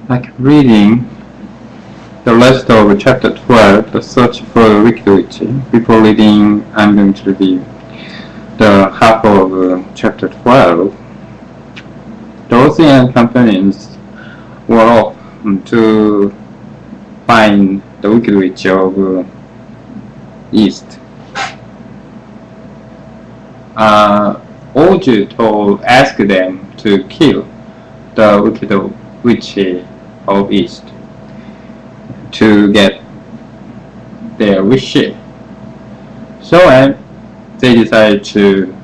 like reading the rest of chapter 12, the search for the wicked witch. Before reading, I'm going to review the half of chapter 12. Dorothy and companions were off to find the wicked witch of East. Oju asked them to kill the wicked witch of East to get their wish. So they decided to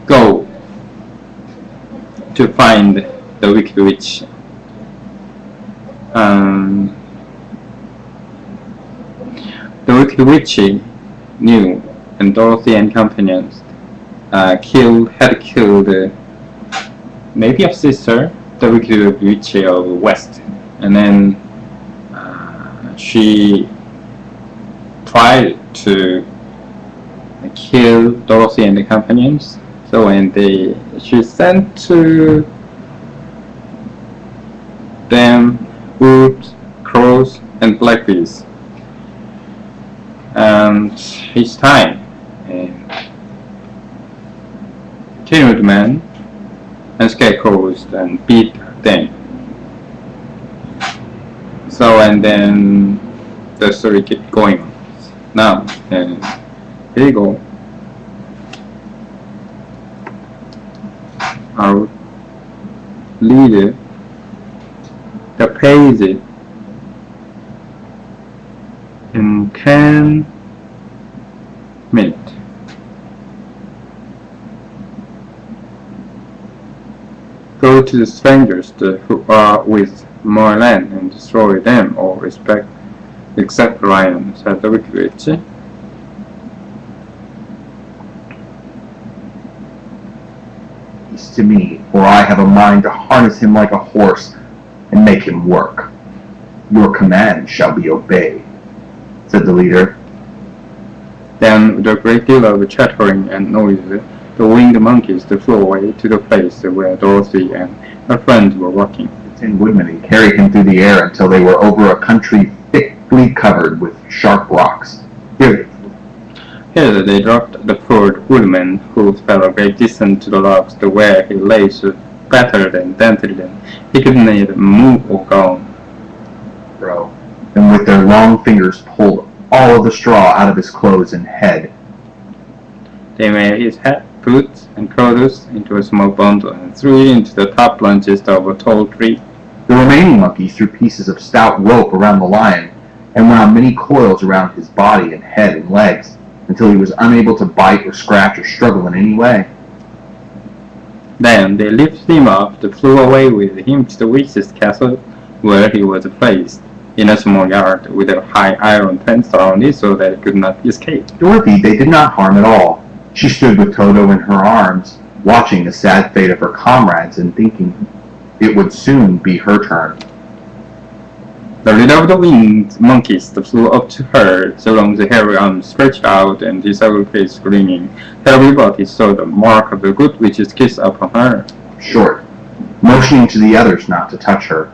go to find the wicked witch. The wicked witch knew, and Dorothy and companions had killed maybe a sister, the wicked witch of West, and then she tried to kill Dorothy and the companions. So when she sent to them wolves, crows, and blackbees. And each time, killed men and scarecrows and beat them. So and then the story kept going on. Now, here you go. I'll read the page in 10 minutes. Go to the strangers who are with more land and destroy them, or except Ryan, said the wicked witch. To me, for I have a mind to harness him like a horse and make him work. Your command shall be obeyed, said the leader. Then, with a great deal of chattering and noise, the winged monkeys flew away to the place where Dorothy and her friends were walking. The Tin Woodman carried him through the air until they were over a country thickly covered with sharp rocks. Here they dropped the poor woodman, who fell a great distance to the logs, where he lay so battered and dented that he could neither move or go on. And with their long fingers pulled all of the straw out of his clothes and head. They made his hat, boots, and clothes into a small bundle and threw it into the top branches of a tall tree. The remaining monkeys threw pieces of stout rope around the lion and wound many coils around his body and head and legs, until he was unable to bite or scratch or struggle in any way. Then they lifted him up and flew away with him to the witch's castle, where he was placed in a small yard with a high iron fence around it so that he could not escape. Dorothy they did not harm at all. She stood with Toto in her arms, watching the sad fate of her comrades and thinking it would soon be her turn. The leader of the winged monkeys flew up to her, so long the hairy arms stretched out and his ugly face grinning. Everybody saw the mark of the good witch's kiss upon her. Short, motioning to the others not to touch her.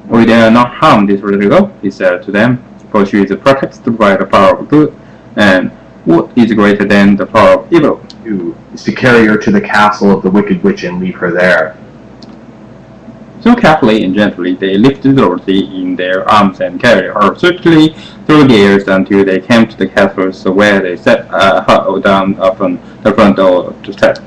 We dare not harm this little girl, he said to them, for she is protected by the power of good, and what is greater than the power of evil? Is to carry her to the castle of the wicked witch and leave her there. So carefully and gently they lifted Dorothy in their arms and carried her swiftly through the air until they came to the castle, where they set her down upon the front door to step.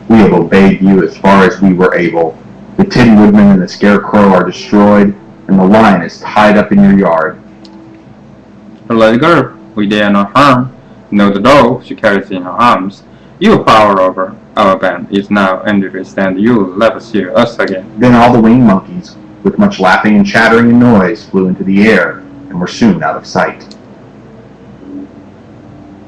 We have obeyed you as far as we were able. The Tin Woodman and the Scarecrow are destroyed, and the lion is tied up in your yard. The little girl we dare not harm. Know the doll she carries in her arms. Your power over our band is now ended, and you will never see us again. Then all the winged monkeys, with much laughing and chattering and noise, flew into the air, and were soon out of sight.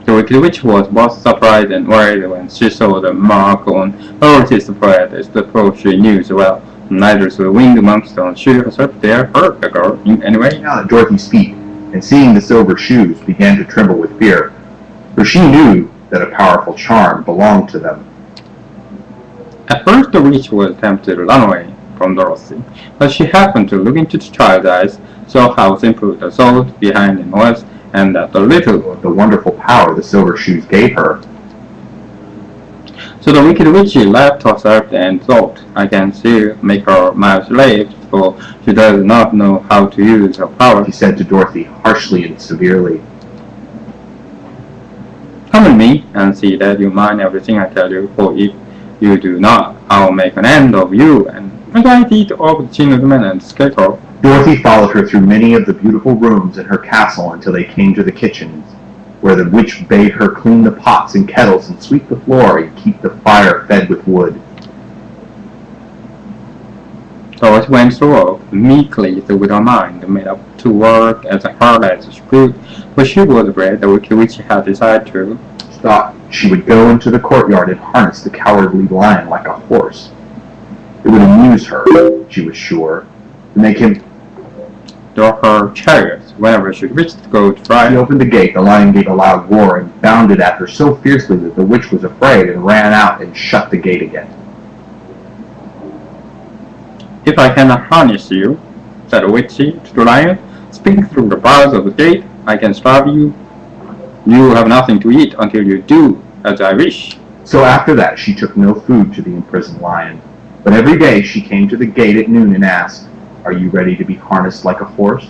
The wicked witch was both surprised and worried when she saw the mark on Dorothy's forehead, as the proof she knew so well. Neither the winged monks nor she herself dare hurt the girl in any way. Now at Dorothy's feet, and seeing the silver shoes, began to tremble with fear, for she knew that a powerful charm belonged to them. At first the witch was tempted to run away from Dorothy, but she happened to look into the child's eyes, saw how simple the thought behind it was, and that the little The wonderful power the silver shoes gave her. So the wicked witch laughed herself and thought, I can still make her my slave, for she does not know how to use her power. He said to Dorothy harshly and severely. Come with me and see that you mind everything I tell you, for if you do not, I'll make an end of you. And as I did of the children and scarecrow. Dorothy followed her through many of the beautiful rooms in her castle until they came to the kitchens, where the witch bade her clean the pots and kettles and sweep the floor and keep the fire fed with wood. Dorothy went through meekly with her mind made up to work as hard as she could, but she was afraid the wicked witch had decided to. She thought she would go into the courtyard and harness the cowardly lion like a horse. It would amuse her, she was sure, to make him Door her chariots whenever she reached the goat She fright. opened the gate, the lion gave a loud roar and bounded at her so fiercely that the witch was afraid and ran out and shut the gate again. If I cannot harness you, said the witch to the lion, speak through the bars of the gate, I can starve you. You have nothing to eat until you do as I wish. So after that she took no food to the imprisoned lion, but every day she came to the gate at noon and asked, Are you ready to be harnessed like a horse?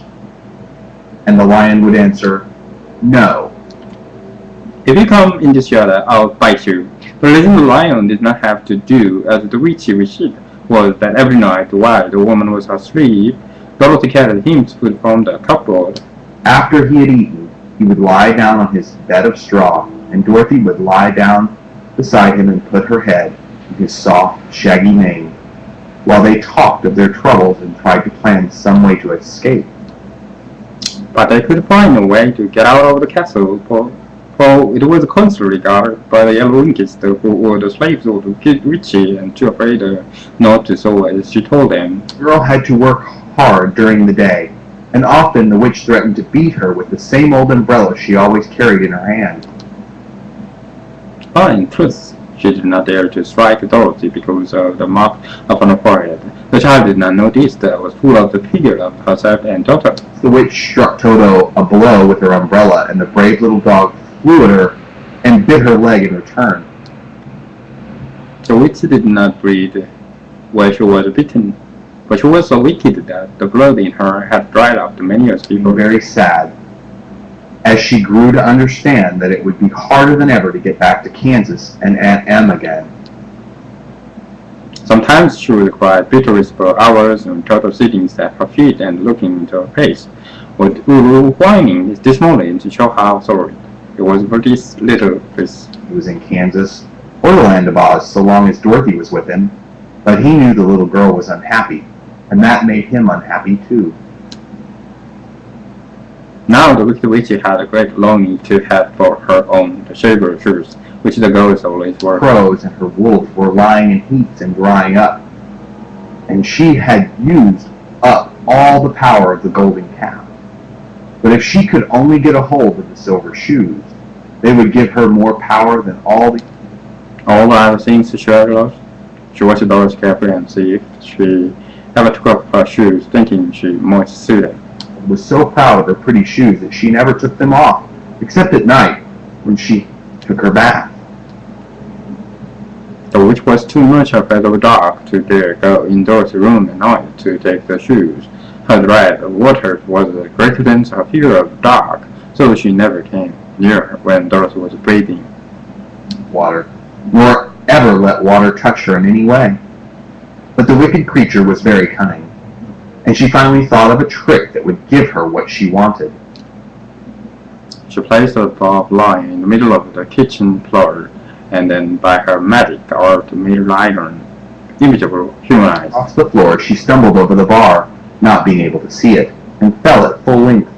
And the lion would answer, No. If you come in this yard, I'll bite you. The reason the lion did not have to do as the witch wished was that every night while the woman was asleep, Dorothy carried him food from the cupboard. After he had eaten, he would lie down on his bed of straw, and Dorothy would lie down beside him and put her head in his soft, shaggy mane, while they talked of their troubles and tried to plan some way to escape. But they could find no way to get out of the castle, for it was constantly guarded by the yellow inkists who were the slaves of the wicked witch and too afraid not to so as she told them. The girl had to work hard during the day, and often the witch threatened to beat her with the same old umbrella she always carried in her hand. But in truth, she did not dare to strike Dorothy because of the mark upon her forehead. The child did not notice that it was full of the figure of herself and daughter. The witch struck Toto a blow with her umbrella, and the brave little dog flew at her and bit her leg in return. The witch did not breathe where she was bitten, but she was so wicked that the blood in her had dried up many years before. Very sad, as she grew to understand that it would be harder than ever to get back to Kansas and Aunt Em again. Sometimes she would cry bitterly for hours and Toto sitting at her feet and looking into her face, with Uru whining dismally to show how sorry it was for this little face. He was in Kansas or the land of Oz so long as Dorothy was with him, but he knew the little girl was unhappy, and that made him unhappy too. Now the wicked witch had a great longing to have for her own the silver shoes, which the girls always wore. Crows and her wolves were lying in heaps and drying up, and she had used up all the power of the golden calf. But if she could only get a hold of the silver shoes, they would give her more power than all the other things she had lost. She watched the doors carefully and see if she ever took off her shoes, thinking she might see them. was so proud of her pretty shoes that she never took them off, except at night when she took her bath. The witch was too much afraid of the dark to dare go indoors room at night to take the shoes. Her dread of water was greater than her fear of the dark, so she never came near her when Dorothy was bathing. Water, nor ever let water touch her in any way. But the wicked creature was very cunning, and she finally thought of a trick that would give her what she wanted. She placed a bulb lying in the middle of the kitchen floor, and then by her magic art made an iron, invisible human eyes. Off the floor, she stumbled over the bar, not being able to see it, and fell at full length.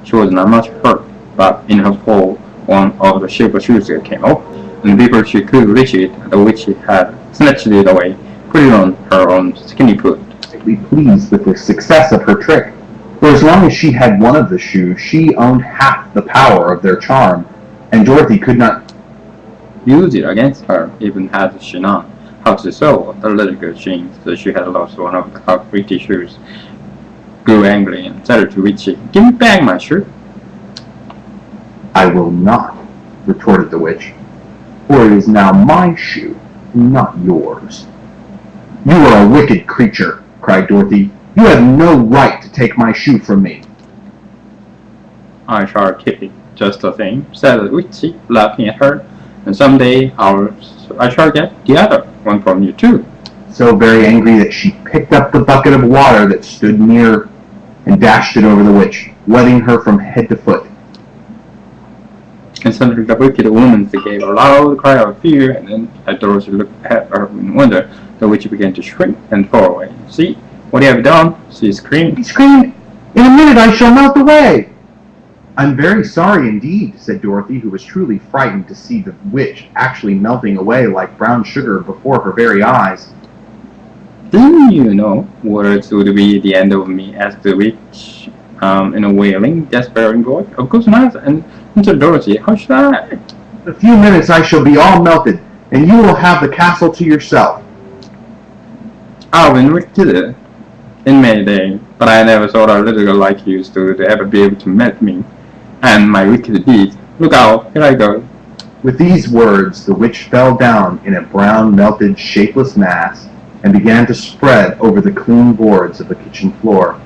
She was not much hurt, but in her fall, one of the silver shoes came off, and before she could reach it, the witch had snatched it away, put it on her own skinny foot. Greatly pleased with the success of her trick, for as long as she had one of the shoes, she owned half the power of their charm, and Dorothy could not use it against her, even had she known how to sew the little girl jeans that she had lost one of her pretty shoes. Grew angry and said to Witchy, "Give me back my shoe." "I will not," retorted the witch, "for it is now my shoe, not yours." "You are a wicked creature," cried Dorothy. "You have no right to take my shoe from me." "I shall keep it just the same," said the Witchy, laughing at her, "and someday I shall get the other one from you too." So very angry that she picked up the bucket of water that stood near and dashed it over the witch, wetting her from head to foot. And suddenly the wicked woman gave a loud cry of fear, and then as Dorothy looked at her in wonder, the witch began to shrink and fall away. "See what you have done," she screamed. He screamed, "In a minute I shall melt away." "I'm very sorry indeed," said Dorothy, who was truly frightened to see the witch actually melting away like brown sugar before her very eyes. "Didn't you know what would be the end of me?" asked the witch, in a wailing, despairing voice. "Of course not," and answered Dorothy. "How should I?" "In a few minutes I shall be all melted, and you will have the castle to yourself." "I've been wicked in many days, but I never thought a little girl like you to ever be able to melt me and my wicked deeds. Look out, here I go." With these words, the witch fell down in a brown, melted, shapeless mass and began to spread over the clean boards of the kitchen floor.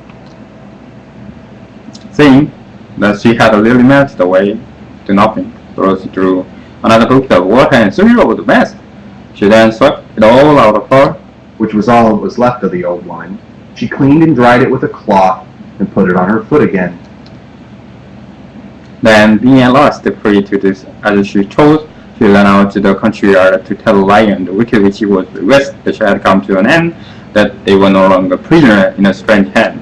Seeing that she had really melted away to nothing, Dorothy drew another bucket of water and threw it over the mess. She then swept it all out of her, which was all that was left of the old wine. She cleaned and dried it with a cloth and put it on her foot again. Then, being at last free to do as she chose, she ran out to the country yard to tell the lion the wicked witch was the rest that she had come to an end, that they were no longer prisoner in a strange hand.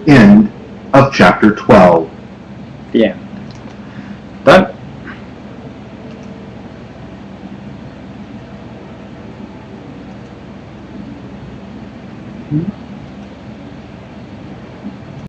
End of chapter 12. The end. Done.